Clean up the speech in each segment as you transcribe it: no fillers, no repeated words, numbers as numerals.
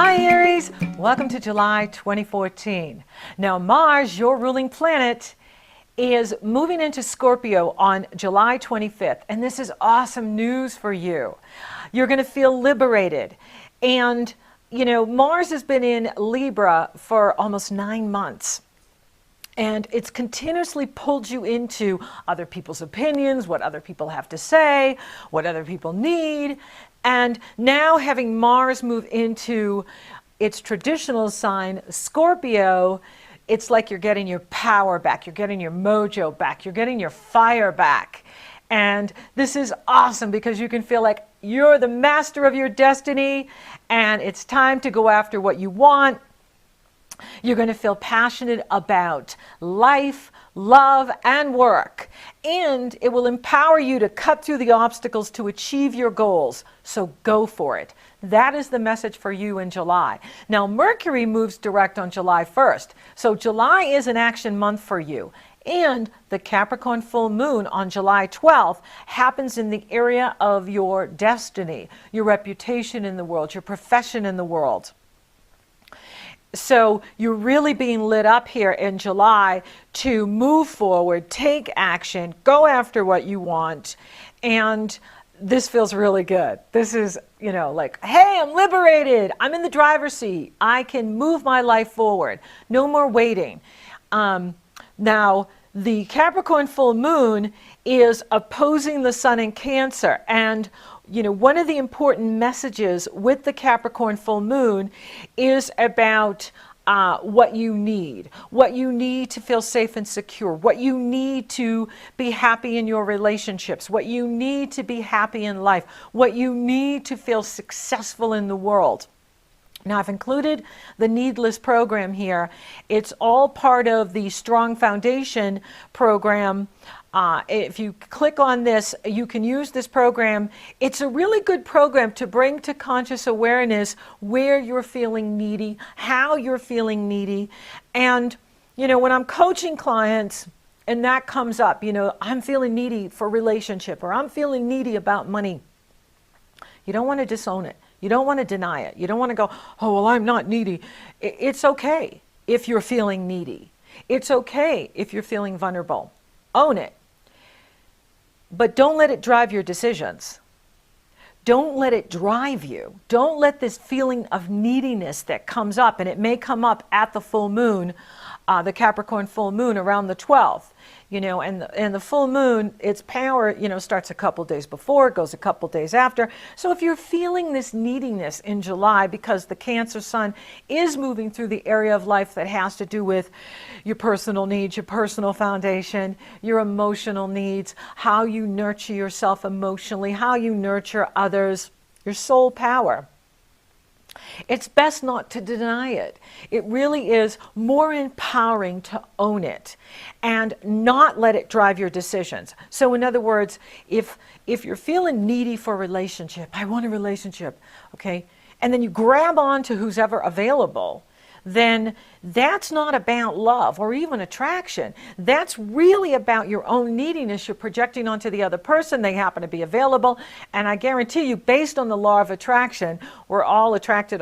Hi Aries, welcome to July 2014. Now Mars, your ruling planet, is moving into Scorpio on July 25th, and this is awesome news for you. You're going to feel liberated. And, you know, Mars has been in Libra for almost 9 months. And it's continuously pulled you into other people's opinions, what other people have to say, what other people need. And now having Mars move into its traditional sign, Scorpio, it's like you're getting your power back, you're getting your mojo back, you're getting your fire back. And this is awesome because you can feel like you're the master of your destiny and it's time to go after what you want. You're going to feel passionate about life, love, and work. And it will empower you to cut through the obstacles to achieve your goals. So go for it. That is the message for you in July. Now, Mercury moves direct on July 1st. So July is an action month for you. And the Capricorn full moon on July 12th happens in the area of your destiny, your reputation in the world, your profession in the world. So you're really being lit up here in July to move forward, take action, go after what you want. And this feels really good. This is, you know, like, hey, I'm liberated. I'm in the driver's seat. I can move my life forward. No more waiting. Now, the Capricorn full moon is opposing the sun in Cancer. And you know, one of the important messages with the Capricorn full moon is about what you need to feel safe and secure, what you need to be happy in your relationships, what you need to be happy in life, what you need to feel successful in the world. Now, I've included the Needless program here. It's all part of the Strong Foundation program. If you click on this, you can use this program. It's a really good program to bring to conscious awareness where you're feeling needy, how you're feeling needy. And, you know, when I'm coaching clients and that comes up, you know, I'm feeling needy for relationship or I'm feeling needy about money, you don't want to disown it. You don't want to deny it. You don't want to go, oh, well, I'm not needy. It's okay if you're feeling needy. It's okay if you're feeling vulnerable. Own it. But don't let it drive your decisions. Don't let it drive you. Don't let this feeling of neediness that comes up, and it may come up at the full moon, the Capricorn full moon around the 12th, you know, and the full moon, its power, you know, starts a couple days before, goes a couple days after. So if you're feeling this neediness in July because the Cancer sun is moving through the area of life that has to do with your personal needs, your personal foundation, your emotional needs, how you nurture yourself emotionally, how you nurture others, your soul power. It's best not to deny it. It really is more empowering to own it and not let it drive your decisions. So in other words, if you're feeling needy for a relationship, I want a relationship, okay, and then you grab on to who's ever available, then that's not about love or even attraction. That's really about your own neediness you're projecting onto the other person. They happen to be available. And I guarantee you, based on the law of attraction, we're all attracted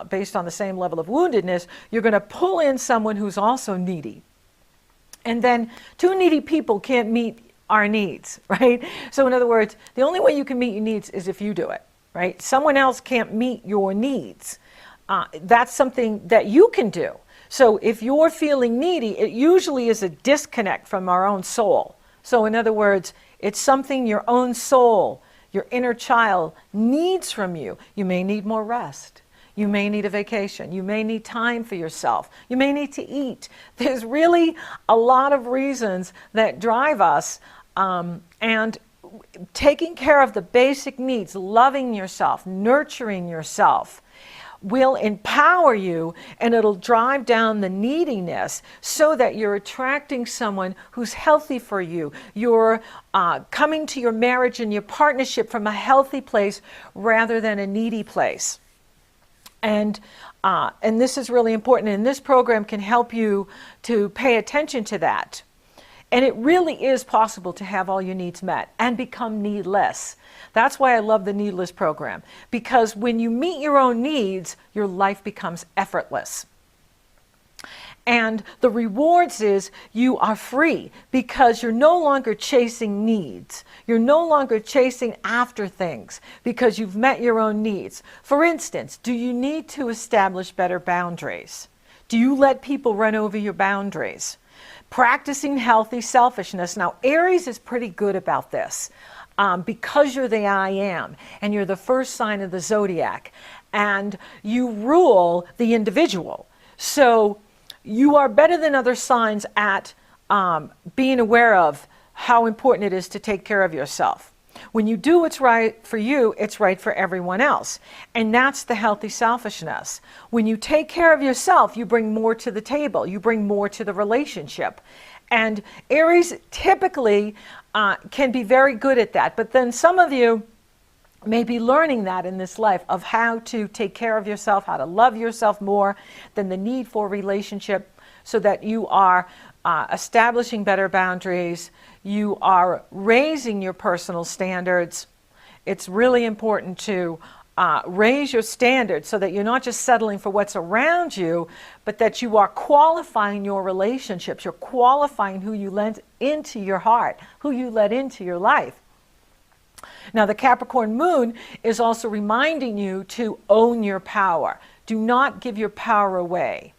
based on the same level of woundedness. You're going to pull in someone who's also needy. And then two needy people can't meet our needs, right? So in other words, the only way you can meet your needs is if you do it, right? Someone else can't meet your needs. That's something that you can do. So if you're feeling needy, it usually is a disconnect from our own soul. So in other words, it's something your own soul, your inner child needs from you. You may need more rest. You may need a vacation. You may need time for yourself. You may need to eat. There's really a lot of reasons that drive us, and taking care of the basic needs, loving yourself, nurturing yourself, will empower you, and it'll drive down the neediness so that you're attracting someone who's healthy for you. You're coming to your marriage and your partnership from a healthy place rather than a needy place. And this is really important, and this program can help you to pay attention to that. And it really is possible to have all your needs met and become needless. That's why I love the Needless program, because when you meet your own needs, your life becomes effortless. And the rewards is you are free because you're no longer chasing needs. You're no longer chasing after things because you've met your own needs. For instance, do you need to establish better boundaries? Do you let people run over your boundaries? Practicing healthy selfishness. Now, Aries is pretty good about this because you're the I am and you're the first sign of the zodiac and you rule the individual. So you are better than other signs at being aware of how important it is to take care of yourself. When you do what's right for you, it's right for everyone else. And that's the healthy selfishness. When you take care of yourself, you bring more to the table. You bring more to the relationship. And Aries typically can be very good at that. But then some of you may be learning that in this life of how to take care of yourself, how to love yourself more than the need for relationship, so that you are establishing better boundaries, you are raising your personal standards. It's really important to raise your standards so that you're not just settling for what's around you, but that you are qualifying your relationships. You're qualifying who you let into your heart, who you let into your life. Now, the Capricorn moon is also reminding you to own your power. Do not give your power away.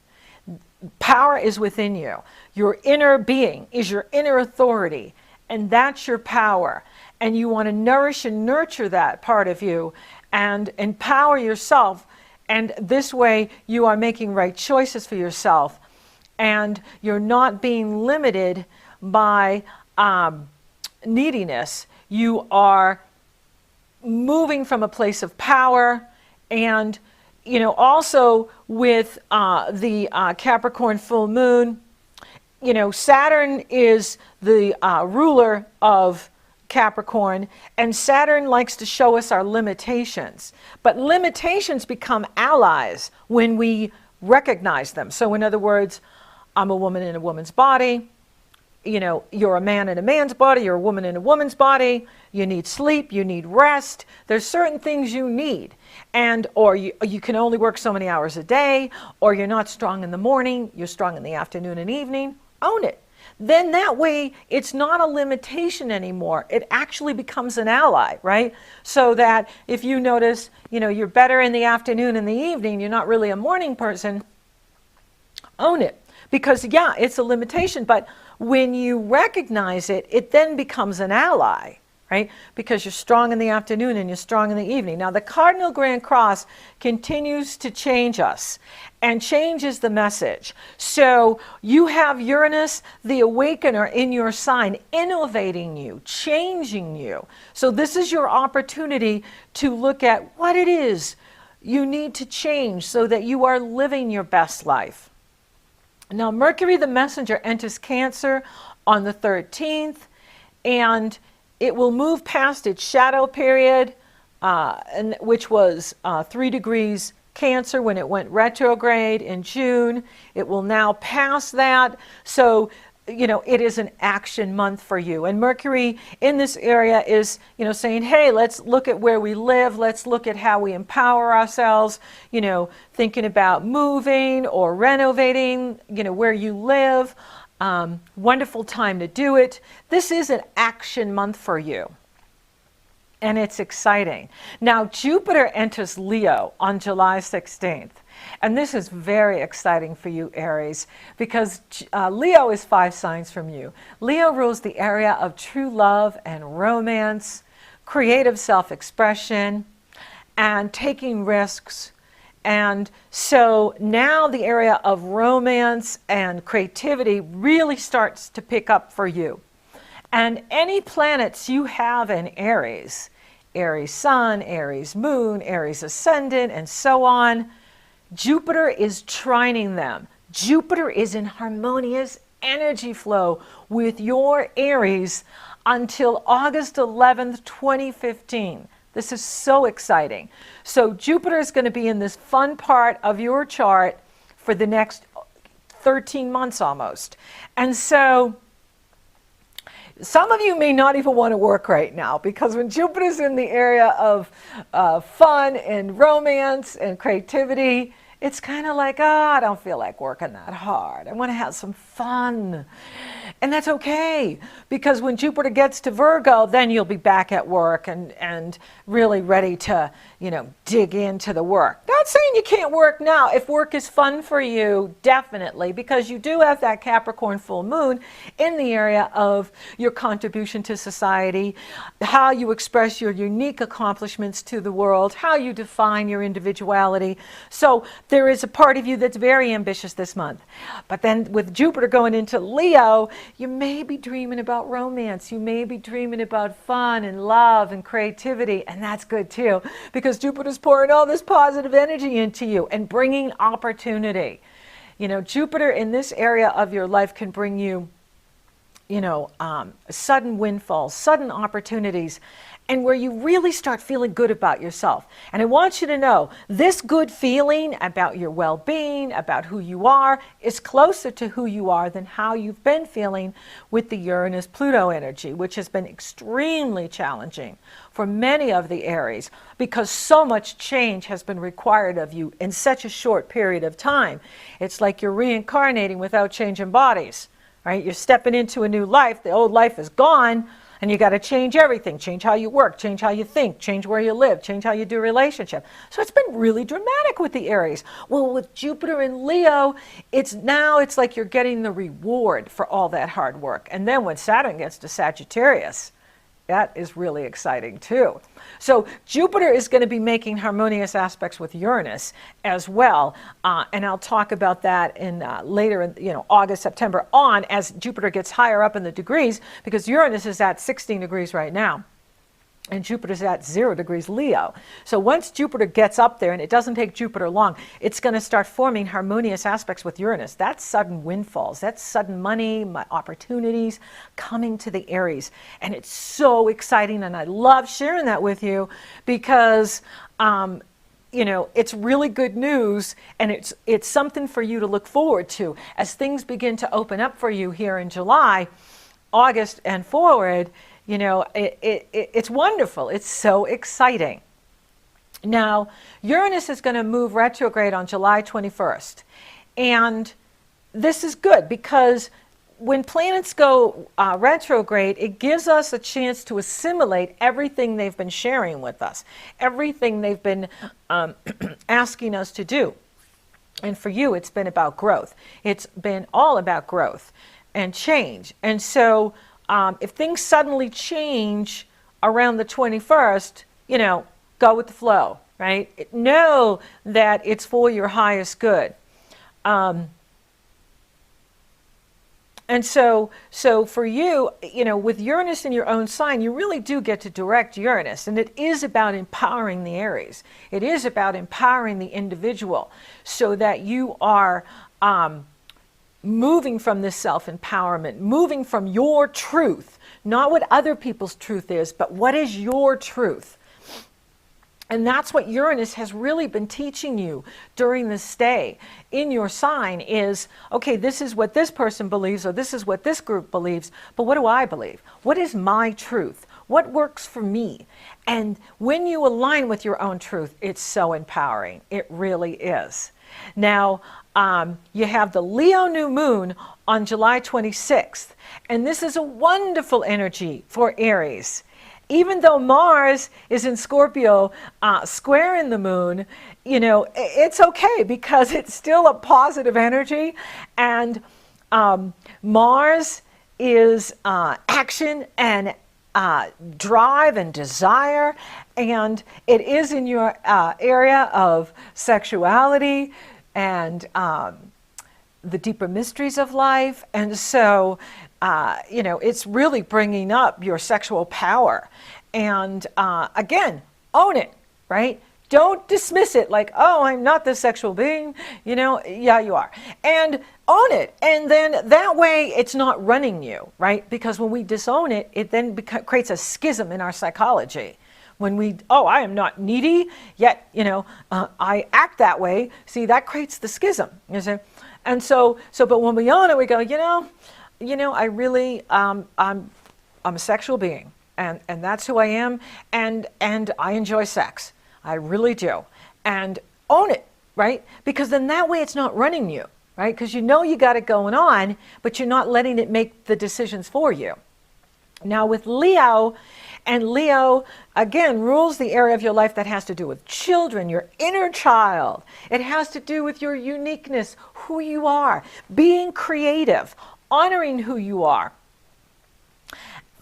Power is within you. Your inner being is your inner authority, and that's your power. And you want to nourish and nurture that part of you and empower yourself. And this way, you are making right choices for yourself, and you're not being limited by neediness. You are moving from a place of power. And also with the Capricorn full moon, Saturn is the ruler of Capricorn, and Saturn likes to show us our limitations. But limitations become allies when we recognize them. So in other words, I'm a woman in a woman's body. You're a man in a man's body, you're a woman in a woman's body, you need sleep, you need rest. There's certain things you need. Or you can only work so many hours a day, or you're not strong in the morning, you're strong in the afternoon and evening. Own it. Then that way, it's not a limitation anymore. It actually becomes an ally, right? So that if you notice, you're better in the afternoon and the evening, you're not really a morning person, own it. Because, yeah, it's a limitation, but when you recognize it, it then becomes an ally, right? Because you're strong in the afternoon and you're strong in the evening. Now, the Cardinal Grand Cross continues to change us, and change is the message. So you have Uranus, the Awakener, in your sign, innovating you, changing you. So this is your opportunity to look at what it is you need to change so that you are living your best life. Now, Mercury the Messenger enters Cancer on the 13th, and it will move past its shadow period, which was 3 degrees Cancer when it went retrograde in June. It will now pass that. So, it is an action month for you. And Mercury in this area is, saying, hey, let's look at where we live. Let's look at how we empower ourselves, thinking about moving or renovating, where you live. Wonderful time to do it. This is an action month for you. And it's exciting. Now, Jupiter enters Leo on July 16th. And this is very exciting for you, Aries, because Leo is 5 signs from you. Leo rules the area of true love and romance, creative self-expression, and taking risks. And so now the area of romance and creativity really starts to pick up for you. And any planets you have in Aries, Aries Sun, Aries Moon, Aries Ascendant, and so on, Jupiter is trining them. Jupiter is in harmonious energy flow with your Aries until August 11th, 2015. This is so exciting. So Jupiter is going to be in this fun part of your chart for the next 13 months almost. And so Some of you may not even want to work right now, because when Jupiter's in the area of fun and romance and creativity, it's kind of like, I don't feel like working that hard. I want to have some fun. And that's okay, because when Jupiter gets to Virgo, then you'll be back at work and really ready to, dig into the work. Not saying you can't work now. If work is fun for you, definitely, because you do have that Capricorn full moon in the area of your contribution to society, how you express your unique accomplishments to the world, how you define your individuality. So there is a part of you that's very ambitious this month. But then with Jupiter going into Leo, you may be dreaming about romance. You may be dreaming about fun and love and creativity, and that's good too, because Jupiter's pouring all this positive energy into you and bringing opportunity. Jupiter in this area of your life can bring you, sudden windfalls, sudden opportunities, and where you really start feeling good about yourself. And I want you to know, this good feeling about your well-being, about who you are, is closer to who you are than how you've been feeling with the Uranus-Pluto energy, which has been extremely challenging for many of the Aries, because so much change has been required of you in such a short period of time. It's like you're reincarnating without changing bodies, right? You're stepping into a new life. The old life is gone. And you got to change everything, change how you work, change how you think, change where you live, change how you do relationship. So it's been really dramatic with the Aries. Well, with Jupiter in Leo, it's like you're getting the reward for all that hard work. And then when Saturn gets to Sagittarius, that is really exciting too. So Jupiter is going to be making harmonious aspects with Uranus as well, and I'll talk about that in later in August, September on, as Jupiter gets higher up in the degrees, because Uranus is at 16 degrees right now. And Jupiter's at 0 degrees Leo. So once Jupiter gets up there, and it doesn't take Jupiter long, it's going to start forming harmonious aspects with Uranus. That's sudden windfalls. That's sudden money, opportunities coming to the Aries. And it's so exciting, and I love sharing that with you because, it's really good news, and it's something for you to look forward to. As things begin to open up for you here in July, August, and forward, it's wonderful. It's so exciting. Now, Uranus is going to move retrograde on July 21st. And this is good because when planets go retrograde, it gives us a chance to assimilate everything they've been sharing with us, everything they've been asking us to do. And for you, it's been about growth. It's been all about growth and change. And so if things suddenly change around the 21st, go with the flow, right? Know that it's for your highest good. And so for you, with Uranus in your own sign, you really do get to direct Uranus. And it is about empowering the Aries. It is about empowering the individual so that you are moving from this self-empowerment, moving from your truth, not what other people's truth is, but what is your truth. And that's what Uranus has really been teaching you during this stay in your sign is, okay, this is what this person believes, or this is what this group believes, but what do I believe? What is my truth? What works for me? And when you align with your own truth, it's so empowering. It really is. Now, you have the Leo new moon on July 26th, and this is a wonderful energy for Aries. Even though Mars is in Scorpio, squaring the moon, it's okay because it's still a positive energy, and Mars is action and drive and desire, and it is in your area of sexuality and the deeper mysteries of life. And so, it's really bringing up your sexual power. And again, own it, right? Don't dismiss it like, oh, I'm not this sexual being. Yeah, you are. And own it. And then that way it's not running you, right? Because when we disown it, it then creates a schism in our psychology. When I am not needy, yet, I act that way. See, that creates the schism, you see? And but when we own it, we go, I really, I'm I'm a sexual being, and that's who I am, and I enjoy sex. I really do. And own it, right? Because then that way it's not running you, right? Because you know you got it going on, but you're not letting it make the decisions for you. Now with Leo, and Leo, again, rules the area of your life that has to do with children, your inner child. It has to do with your uniqueness, who you are, being creative, honoring who you are.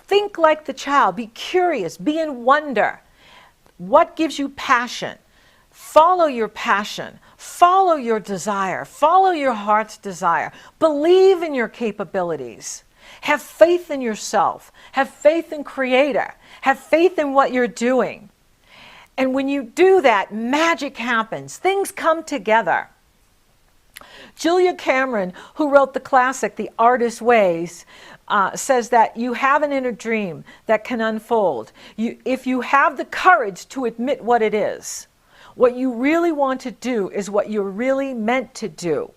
Think like the child, be curious, be in wonder. What gives you passion? Follow your passion, follow your desire, follow your heart's desire. Believe in your capabilities. Have faith in yourself. Have faith in Creator. Have faith in what you're doing. And when you do that, magic happens. Things come together. Julia Cameron, who wrote the classic, The Artist's Ways, says that you have an inner dream that can unfold. If you have the courage to admit what it is, what you really want to do is what you're really meant to do.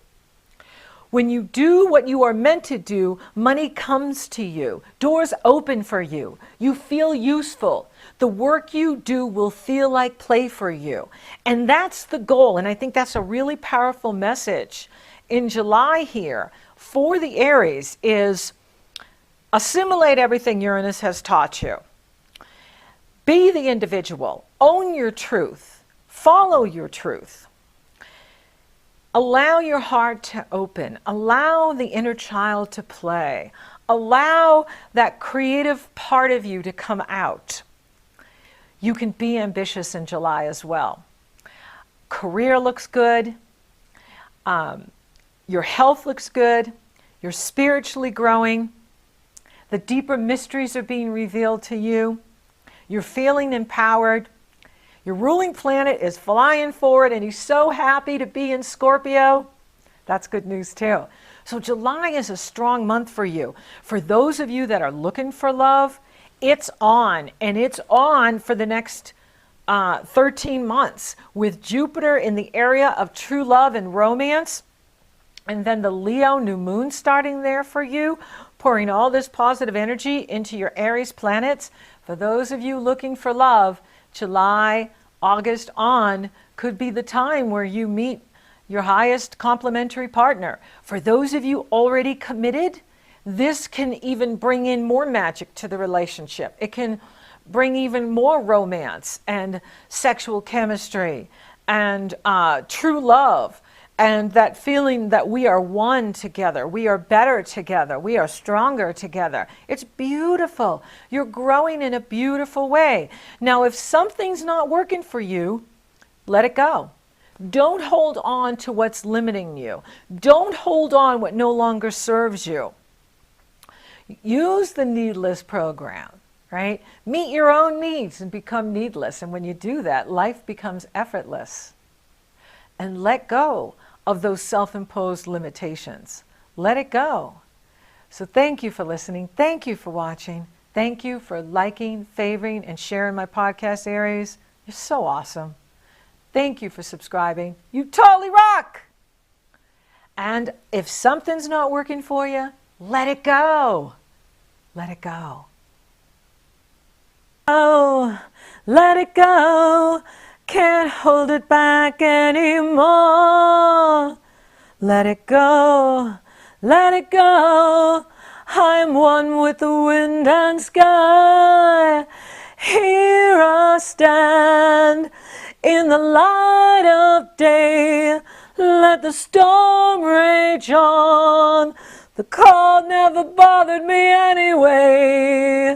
When you do what you are meant to do, money comes to you. Doors open for you. You feel useful. The work you do will feel like play for you. And that's the goal. And I think that's a really powerful message in July here for the Aries is assimilate everything Uranus has taught you. Be the individual. Own your truth. Follow your truth. Allow your heart to open. Allow the inner child to play. Allow that creative part of you to come out. You can be ambitious in July as well. Career looks good. Your health looks good. You're spiritually growing. The deeper mysteries are being revealed to you. You're feeling empowered. Your ruling planet is flying forward and he's so happy to be in Scorpio. That's good news too. So July is a strong month for you. For those of you that are looking for love, it's on, and it's on for the next 13 months with Jupiter in the area of true love and romance. And then the Leo new moon starting there for you, pouring all this positive energy into your Aries planets. For those of you looking for love, July, August on could be the time where you meet your highest complementary partner. For those of you already committed, this can even bring in more magic to the relationship. It can bring even more romance and sexual chemistry and true love and that feeling that we are one together, we are better together, we are stronger together. It's beautiful. You're growing in a beautiful way. Now, if something's not working for you, let it go. Don't hold on to what's limiting you. Don't hold on what no longer serves you. Use the needless program, right? Meet your own needs and become needless. And when you do that, life becomes effortless. And let go of those self-imposed limitations. Let it go. So thank you for listening. Thank you for watching. Thank you for liking, favoring, and sharing my podcast, Aries. You're so awesome. Thank you for subscribing. You totally rock. And if something's not working for you, let it go. Let it go. Oh, let it go. Can't hold it back anymore. Let it go. Let it go. I'm one with the wind and sky. Here I stand in the light of day. Let the storm rage on. The cold never bothered me anyway.